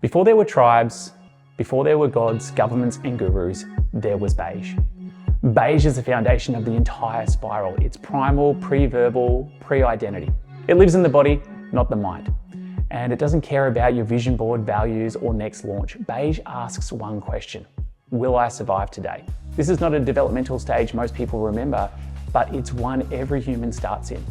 Before there were tribes, before there were gods, governments, and gurus, there was beige. Beige is the foundation of the entire spiral. It's primal, pre-verbal, pre-identity. It lives in the body, not the mind. And it doesn't care about your vision board, values, or next launch. Beige asks one question: will I survive today? This is not a developmental stage most people remember, but it's one every human starts in.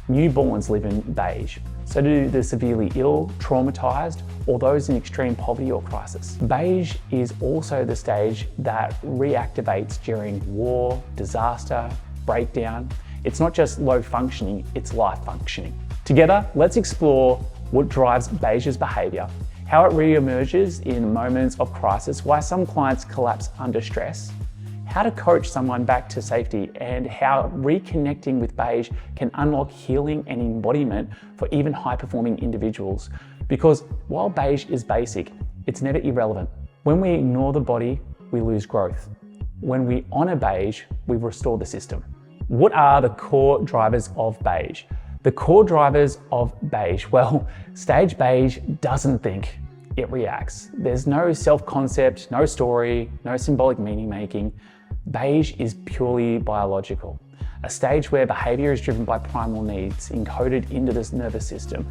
Newborns live in beige. So do the severely ill, traumatized, or those in extreme poverty or crisis. Beige is also the stage that reactivates during war, disaster, breakdown. It's not just low functioning, it's life functioning. Together, let's explore what drives beige's behavior, how it re-emerges in moments of crisis, why some clients collapse under stress, how to coach someone back to safety, and how reconnecting with beige can unlock healing and embodiment for even high-performing individuals. Because while beige is basic, it's never irrelevant. When we ignore the body, we lose growth. When we honor beige, we restore the system. What are the core drivers of beige? The core drivers of beige, well, Stage Beige doesn't think, it reacts. There's no self-concept, no story, no symbolic meaning making. Beige is purely biological, a stage where behavior is driven by primal needs encoded into this nervous system.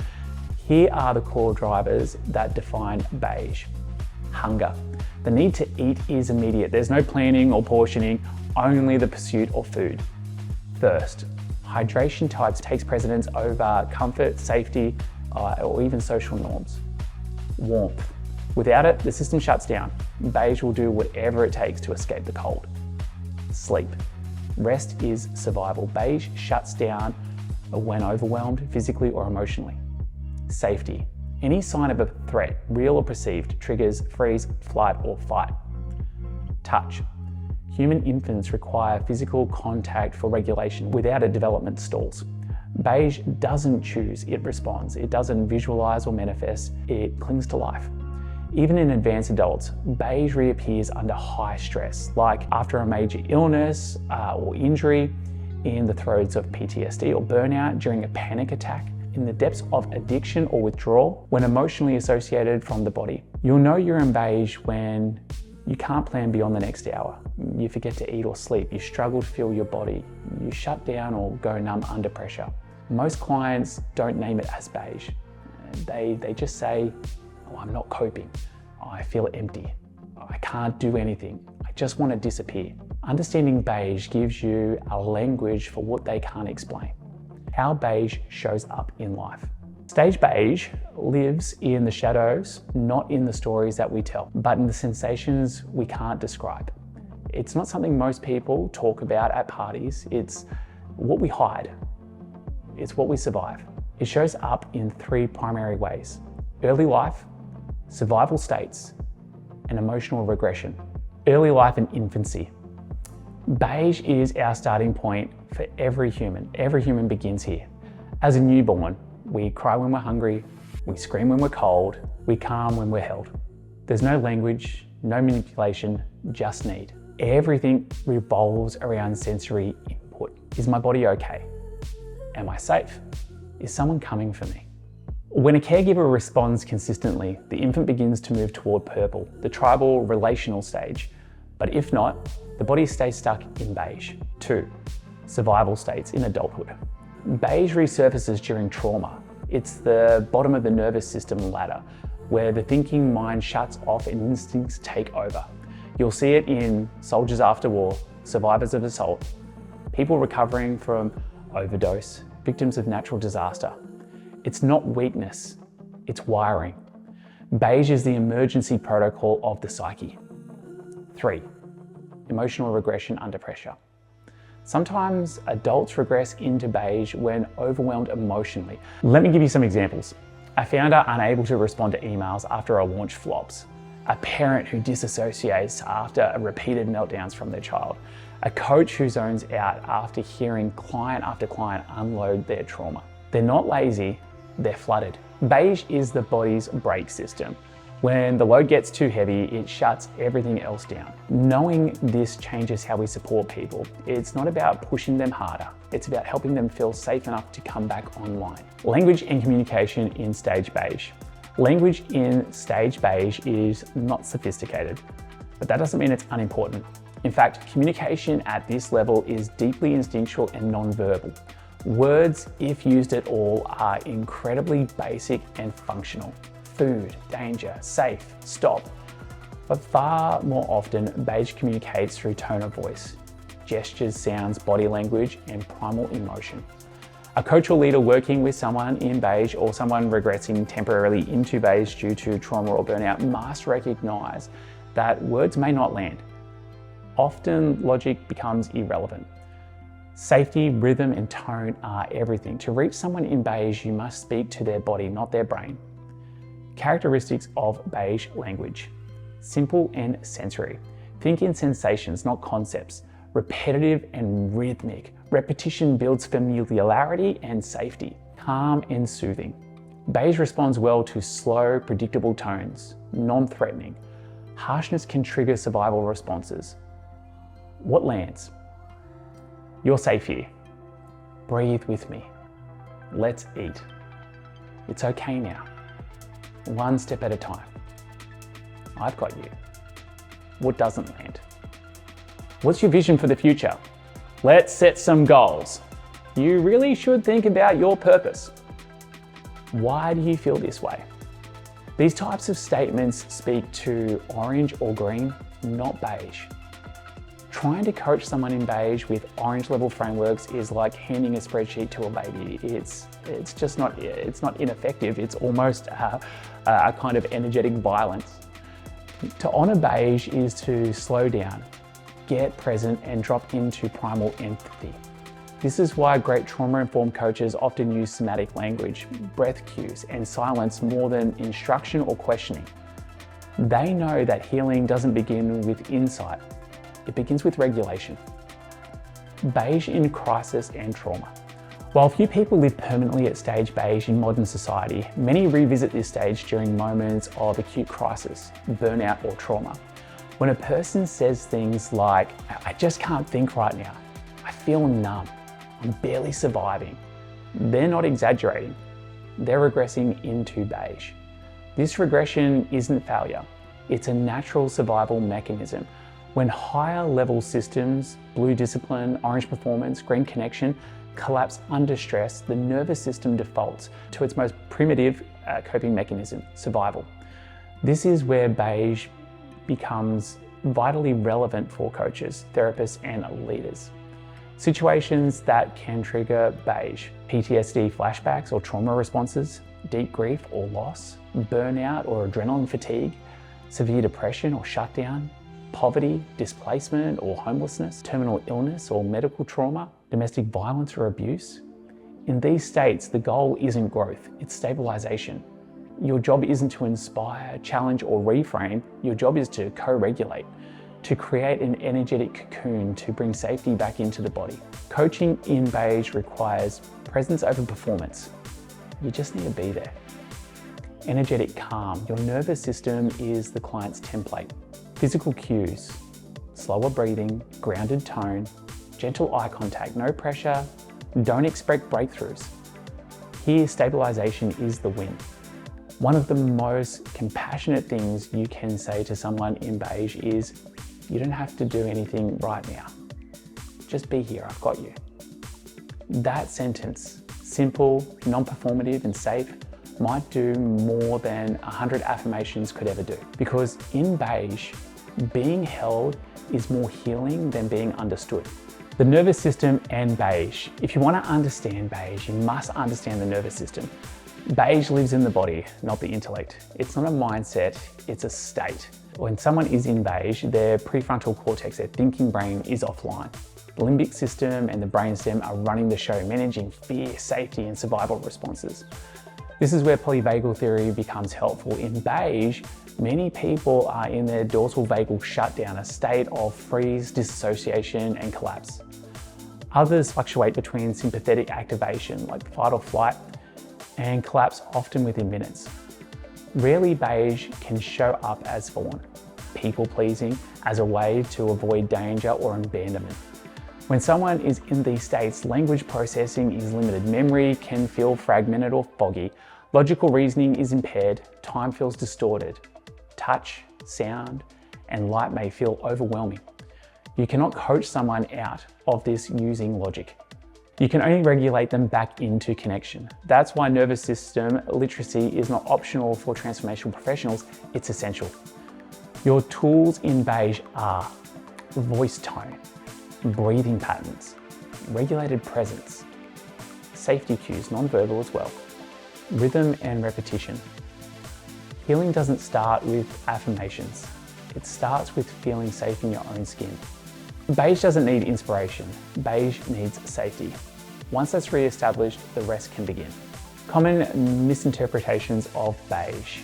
Here are the core drivers that define beige. Hunger. The need to eat is immediate. There's no planning or portioning, only the pursuit of food. Thirst. Hydration types takes precedence over comfort, safety, or even social norms. Warmth. Without it, the system shuts down. Beige will do whatever it takes to escape the cold. Sleep. Rest is survival. Beige shuts down when overwhelmed physically or emotionally. Safety. Any sign of a threat, real or perceived, triggers freeze, flight, or fight. Touch. Human infants require physical contact for regulation. Without it, development stalls. Beige doesn't choose, it responds. It doesn't visualize or manifest, it clings to life. Even in advanced adults, beige reappears under high stress, like after a major illness or injury, in the throes of PTSD or burnout, during a panic attack, in the depths of addiction or withdrawal, when emotionally associated from the body. You'll know you're in beige when you can't plan beyond the next hour. You forget to eat or sleep. You struggle to feel your body. You shut down or go numb under pressure. Most clients don't name it as beige. They just say, oh, I'm not coping. I feel empty. I can't do anything. I just want to disappear. Understanding beige gives you a language for what they can't explain. How beige shows up in life. Stage Beige lives in the shadows, not in the stories that we tell, but in the sensations we can't describe. It's not something most people talk about at parties. It's what we hide. It's what we survive. It shows up in three primary ways: early life, survival states, and emotional regression. Early life and infancy. Beige is our starting point for every human. Every human begins here. As a newborn, we cry when we're hungry, we scream when we're cold, we calm when we're held. There's no language, no manipulation, just need. Everything revolves around sensory input. Is my body okay? Am I safe? Is someone coming for me? When a caregiver responds consistently, the infant begins to move toward purple, the tribal relational stage. But if not, the body stays stuck in beige. 2. Survival states in adulthood. Beige resurfaces during trauma. It's the bottom of the nervous system ladder, where the thinking mind shuts off and instincts take over. You'll see it in soldiers after war, survivors of assault, people recovering from overdose, victims of natural disaster. It's not weakness, it's wiring. Beige is the emergency protocol of the psyche. 3. Emotional regression under pressure. Sometimes adults regress into beige when overwhelmed emotionally. Let me give you some examples. A founder unable to respond to emails after a launch flops. A parent who disassociates after repeated meltdowns from their child. A coach who zones out after hearing client after client unload their trauma. They're not lazy, they're flooded. Beige is the body's brake system. When the load gets too heavy, it shuts everything else down. Knowing this changes how we support people. It's not about pushing them harder. It's about helping them feel safe enough to come back online. Language and communication in Stage Beige. Language in Stage Beige is not sophisticated, but that doesn't mean it's unimportant. In fact, communication at this level is deeply instinctual and non-verbal. Words, if used at all, are incredibly basic and functional. Food, danger, safe, stop. But far more often, Beige communicates through tone of voice, gestures, sounds, body language, and primal emotion. A coach or leader working with someone in Beige or someone regressing temporarily into Beige due to trauma or burnout must recognize that words may not land. Often, logic becomes irrelevant. Safety, rhythm, and tone are everything. To reach someone in Beige, you must speak to their body, not their brain. Characteristics of Beige language. Simple and sensory. Think in sensations, not concepts. Repetitive and rhythmic. Repetition builds familiarity and safety. Calm and soothing. Beige responds well to slow, predictable tones, non-threatening. Harshness can trigger survival responses. What lands? You're safe here. Breathe with me. Let's eat. It's okay now. One step at a time. I've got you. What doesn't land? What's your vision for the future? Let's set some goals. You really should think about your purpose. Why do you feel this way? These types of statements speak to orange or green, not beige. Trying to coach someone in Beige with orange level frameworks is like handing a spreadsheet to a baby. It's just not, it's not ineffective. It's almost a kind of energetic violence. To honor Beige is to slow down, get present, and drop into primal empathy. This is why great trauma-informed coaches often use somatic language, breath cues, and silence more than instruction or questioning. They know that healing doesn't begin with insight, it begins with regulation. Beige in crisis and trauma. While few people live permanently at Stage Beige in modern society, many revisit this stage during moments of acute crisis, burnout, or trauma. When a person says things like, "I just can't think right now, I feel numb, I'm barely surviving," they're not exaggerating, they're regressing into Beige. This regression isn't failure, it's a natural survival mechanism. When higher level systems, blue discipline, orange performance, green connection, collapse under stress, the nervous system defaults to its most primitive coping mechanism, survival. This is where Beige becomes vitally relevant for coaches, therapists, and leaders. Situations that can trigger Beige: PTSD flashbacks or trauma responses, deep grief or loss, burnout or adrenaline fatigue, severe depression or shutdown, poverty, displacement or homelessness, terminal illness or medical trauma, domestic violence or abuse. In these states, the goal isn't growth, it's stabilization. Your job isn't to inspire, challenge, or reframe. Your job is to co-regulate, to create an energetic cocoon to bring safety back into the body. Coaching in Beige requires presence over performance. You just need to be there. Energetic calm. Your nervous system is the client's template. Physical cues, slower breathing, grounded tone, gentle eye contact, no pressure, don't expect breakthroughs. Here, stabilization is the win. One of the most compassionate things you can say to someone in Beige is, "You don't have to do anything right now. Just be here, I've got you." That sentence, simple, non-performative, and safe, might do more than 100 affirmations could ever do. Because in Beige, being held is more healing than being understood. The nervous system and Beige. If you want to understand Beige, you must understand the nervous system. Beige lives in the body, not the intellect. It's not a mindset, it's a state. When someone is in Beige, their prefrontal cortex, their thinking brain, is offline. The limbic system and the brainstem are running the show, managing fear, safety, and survival responses. This is where polyvagal theory becomes helpful. In Beige, many people are in their dorsal vagal shutdown, a state of freeze, dissociation, and collapse. Others fluctuate between sympathetic activation, like fight or flight, and collapse often within minutes. Rarely, Beige can show up as fawn, people-pleasing, as a way to avoid danger or abandonment. When someone is in these states, language processing is limited. Memory can feel fragmented or foggy. Logical reasoning is impaired, time feels distorted. Touch, sound, and light may feel overwhelming. You cannot coach someone out of this using logic. You can only regulate them back into connection. That's why nervous system literacy is not optional for transformational professionals, it's essential. Your tools in Beige are voice tone, breathing patterns, regulated presence, safety cues, non-verbal as well, rhythm and repetition. Healing doesn't start with affirmations. It starts with feeling safe in your own skin. Beige doesn't need inspiration. Beige needs safety. Once that's re-established, the rest can begin. Common misinterpretations of beige.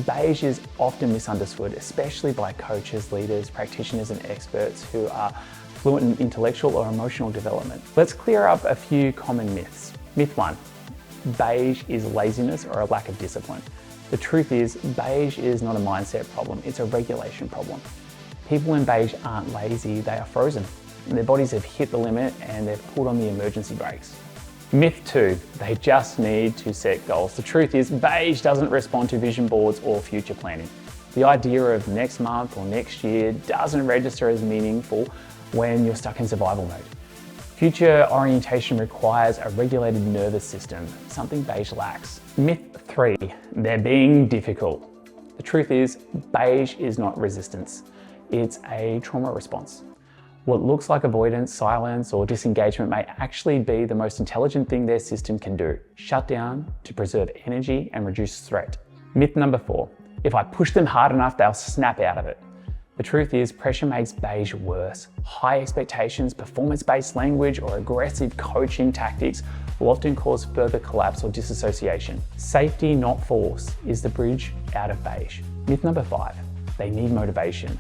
Beige is often misunderstood, especially by coaches, leaders, practitioners, and experts who are fluent in intellectual or emotional development. Let's clear up a few common myths. Myth 1, beige is laziness or a lack of discipline. The truth is, beige is not a mindset problem, it's a regulation problem. People in beige aren't lazy, they are frozen. Their bodies have hit the limit and they've pulled on the emergency brakes. Myth 2, they just need to set goals. The truth is, beige doesn't respond to vision boards or future planning. The idea of next month or next year doesn't register as meaningful when you're stuck in survival mode. Future orientation requires a regulated nervous system, something beige lacks. Myth 3, they're being difficult. The truth is, beige is not resistance. It's a trauma response. What looks like avoidance, silence, or disengagement may actually be the most intelligent thing their system can do. Shut down to preserve energy and reduce threat. Myth number 4, if I push them hard enough, they'll snap out of it. The truth is, pressure makes beige worse. High expectations, performance-based language, or aggressive coaching tactics will often cause further collapse or disassociation. Safety, not force, is the bridge out of beige. Myth number 5, they need motivation.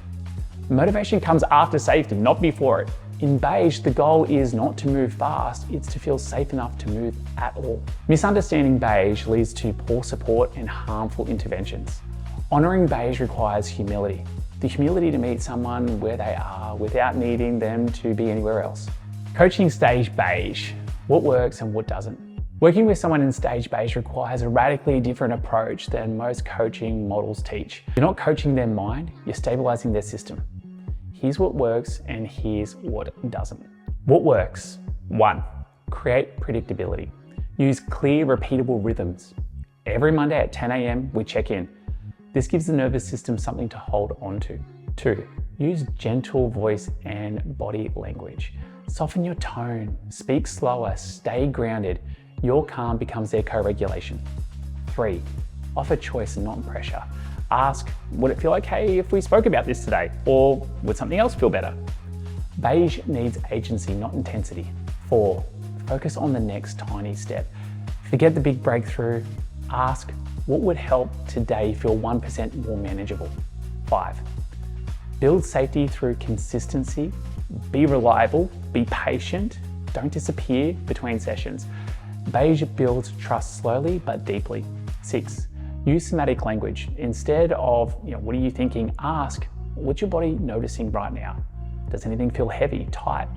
Motivation comes after safety, not before it. In beige, the goal is not to move fast, it's to feel safe enough to move at all. Misunderstanding beige leads to poor support and harmful interventions. Honoring beige requires humility. The humility to meet someone where they are without needing them to be anywhere else. Coaching Stage Beige, what works and what doesn't. Working with someone in Stage Beige requires a radically different approach than most coaching models teach. You're not coaching their mind, you're stabilizing their system. Here's what works and here's what doesn't. What works? 1, create predictability. Use clear, repeatable rhythms. Every Monday at 10 a.m, we check in. This gives the nervous system something to hold on to. 2, use gentle voice and body language. Soften your tone, speak slower, stay grounded. Your calm becomes their co-regulation. 3, offer choice and not pressure. Ask, would it feel okay if we spoke about this today? Or would something else feel better? Beige needs agency, not intensity. 4, focus on the next tiny step. Forget the big breakthrough. Ask, what would help today feel 1% more manageable? 5, build safety through consistency. Be reliable, be patient, don't disappear between sessions. Beige builds trust slowly but deeply. 6, use somatic language. Instead of, what are you thinking? Ask, what's your body noticing right now? Does anything feel heavy, tight?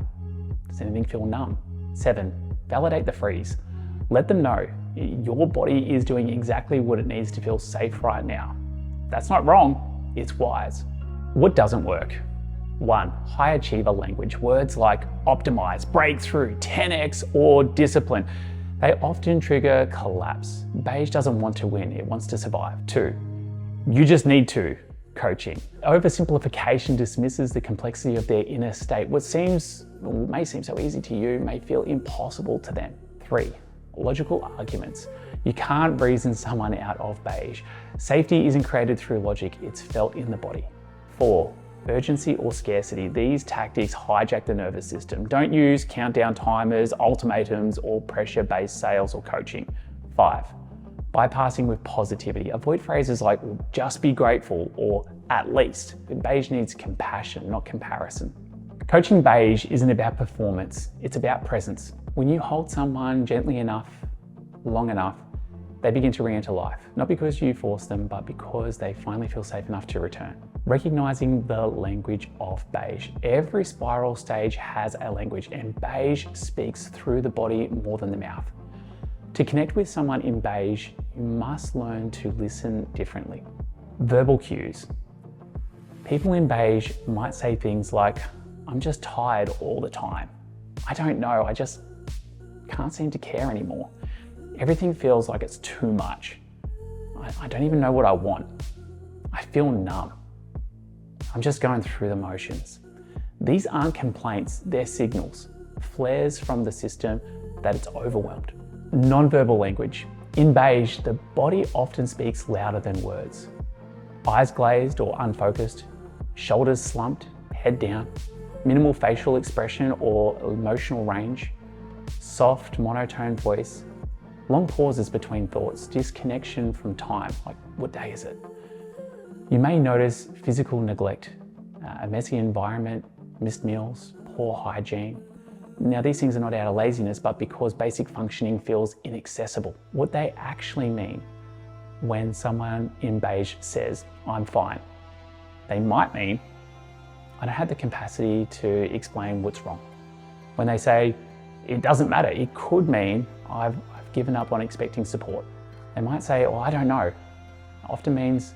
Does anything feel numb? 7, validate the freeze. Let them know your body is doing exactly what it needs to feel safe right now. That's not wrong, it's wise. What doesn't work? 1, high achiever language. Words like optimize, breakthrough, 10x, or discipline. They often trigger collapse. Beige doesn't want to win, it wants to survive. 2, you just need to. Coaching. Oversimplification dismisses the complexity of their inner state. What may seem so easy to you may feel impossible to them. 3, logical arguments. You can't reason someone out of beige. Safety isn't created through logic, it's felt in the body. 4, urgency or scarcity. These tactics hijack the nervous system. Don't use countdown timers, ultimatums, or pressure-based sales or coaching. 5, bypassing with positivity. Avoid phrases like just be grateful or at least. Beige needs compassion, not comparison. Coaching beige isn't about performance, it's about presence. When you hold someone gently enough, long enough, they begin to re-enter life. Not because you force them, but because they finally feel safe enough to return. Recognizing the language of beige. Every spiral stage has a language, and beige speaks through the body more than the mouth. To connect with someone in beige, you must learn to listen differently. Verbal cues. People in beige might say things like, I'm just tired all the time. I don't know, I just can't seem to care anymore. Everything feels like it's too much. I don't even know what I want. I feel numb. I'm just going through the motions. These aren't complaints, they're signals, flares from the system that it's overwhelmed. Non-verbal language. In beige, the body often speaks louder than words. Eyes glazed or unfocused, shoulders slumped, head down, minimal facial expression or emotional range, soft monotone voice, long pauses between thoughts, disconnection from time, like what day is it? You may notice physical neglect, a messy environment, missed meals, poor hygiene. Now these things are not out of laziness, but because basic functioning feels inaccessible. What they actually mean when someone in beige says, I'm fine, they might mean, I don't have the capacity to explain what's wrong. When they say, it doesn't matter, it could mean I've given up on expecting support. They might say, I don't know. It often means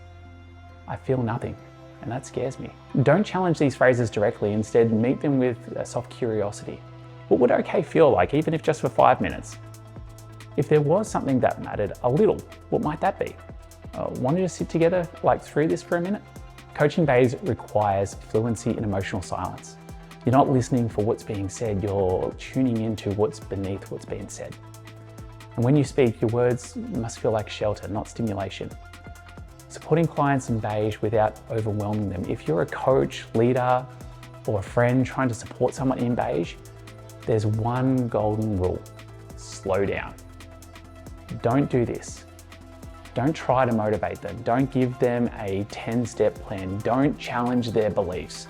I feel nothing, and that scares me. Don't challenge these phrases directly, instead meet them with a soft curiosity. What would okay feel like, even if just for 5 minutes? If there was something that mattered a little, what might that be? Want to just sit together through this for a minute? Coaching beige requires fluency in emotional silence. You're not listening for what's being said, you're tuning into what's beneath what's being said. And when you speak, your words must feel like shelter, not stimulation. Supporting clients in beige without overwhelming them. If you're a coach, leader, or a friend trying to support someone in beige, there's one golden rule: slow down. Don't do this. Don't try to motivate them. Don't give them a 10-step plan. Don't challenge their beliefs.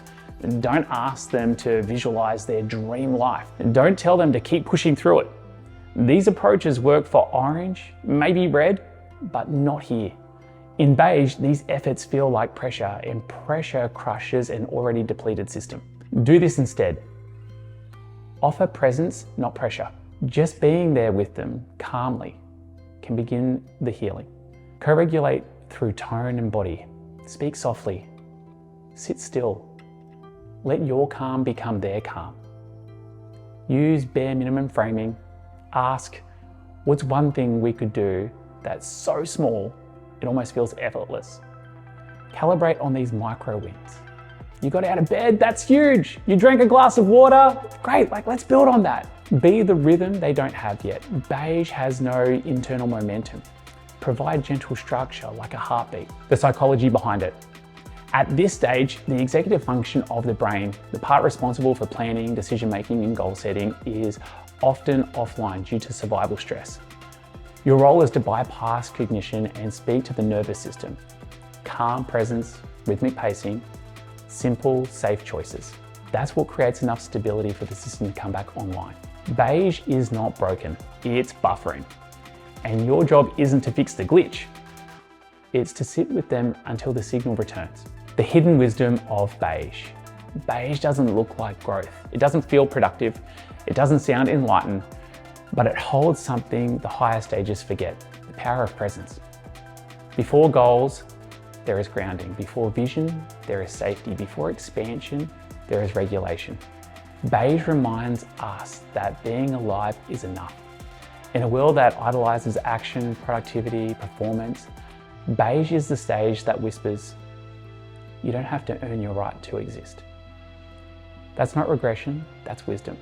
Don't ask them to visualize their dream life. Don't tell them to keep pushing through it. These approaches work for orange, maybe red, but not here. In beige, these efforts feel like pressure, and pressure crushes an already depleted system. Do this instead. Offer presence, not pressure. Just being there with them calmly can begin the healing. Co-regulate through tone and body. Speak softly. Sit still. Let your calm become their calm. Use bare minimum framing. Ask, what's one thing we could do that's so small it almost feels effortless? Calibrate on these micro wins. You got out of bed, that's huge. You drank a glass of water, great, let's build on that. Be the rhythm they don't have yet. Beige has no internal momentum. Provide gentle structure like a heartbeat. The psychology behind it. At this stage, the executive function of the brain, the part responsible for planning, decision-making, and goal setting, is often offline due to survival stress. Your role is to bypass cognition and speak to the nervous system. Calm presence, rhythmic pacing, simple, safe choices. That's what creates enough stability for the system to come back online. Beige is not broken, it's buffering. And your job isn't to fix the glitch, it's to sit with them until the signal returns. The hidden wisdom of beige. Beige doesn't look like growth. It doesn't feel productive. It doesn't sound enlightened, but it holds something the higher stages forget: the power of presence. Before goals, there is grounding. Before vision, there is safety. Before expansion, there is regulation. Beige reminds us that being alive is enough. In a world that idolizes action, productivity, performance, beige is the stage that whispers, you don't have to earn your right to exist. That's not regression, that's wisdom.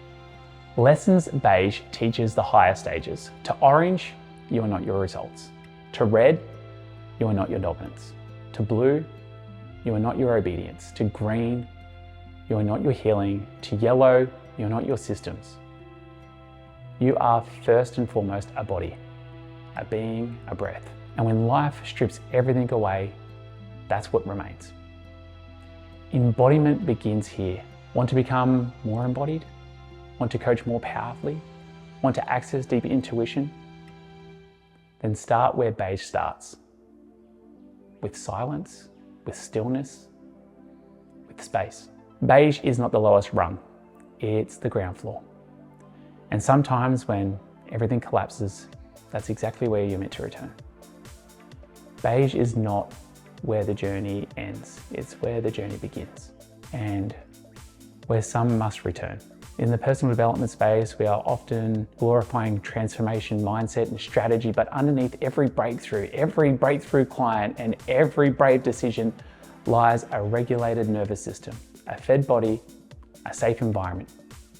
Lessons beige teaches the higher stages. To orange, you are not your results. To red, you are not your dominance. To blue, you are not your obedience. To green, you are not your healing. To yellow, you are not your systems. You are first and foremost a body, a being, a breath. And when life strips everything away, that's what remains. Embodiment begins here. Want to become more embodied? Want to coach more powerfully? Want to access deeper intuition? Then start where beige starts. With silence, with stillness, with space. Beige is not the lowest rung, it's the ground floor. And sometimes when everything collapses, that's exactly where you're meant to return. Beige is not where the journey ends, it's where the journey begins, and where some must return. In the personal development space, we are often glorifying transformation mindset and strategy, but underneath every breakthrough client, and every brave decision lies a regulated nervous system, a fed body, a safe environment.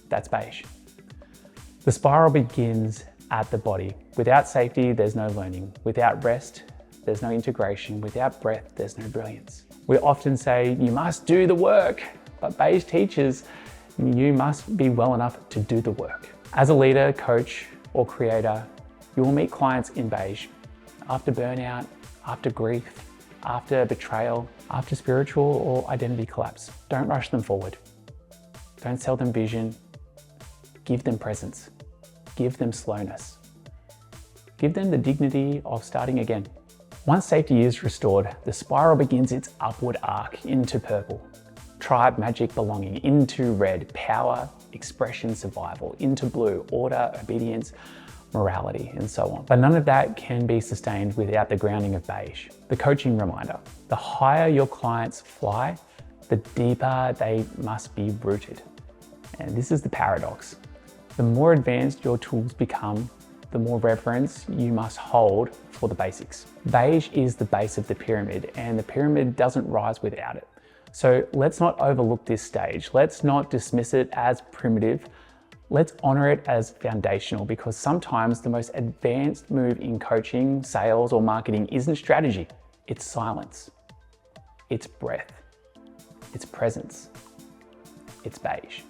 That's beige. The spiral begins at the body. Without safety, there's no learning. Without rest, there's no integration. Without breath, there's no brilliance. We often say, you must do the work, but beige teaches you must be well enough to do the work. As a leader, coach, or creator, you will meet clients in beige. After burnout, after grief, after betrayal, after spiritual or identity collapse. Don't rush them forward. Don't sell them vision. Give them presence. Give them slowness. Give them the dignity of starting again. Once safety is restored, the spiral begins its upward arc into purple. Tribe, magic, belonging, into red, power, expression, survival, into blue, order, obedience, morality, and so on. But none of that can be sustained without the grounding of beige. The coaching reminder: the higher your clients fly, the deeper they must be rooted. And this is the paradox. The more advanced your tools become, the more reverence you must hold for the basics. Beige is the base of the pyramid, and the pyramid doesn't rise without it. So let's not overlook this stage. Let's not dismiss it as primitive. Let's honor it as foundational, because sometimes the most advanced move in coaching, sales, or marketing isn't strategy. It's silence. It's breath. It's presence. It's beige.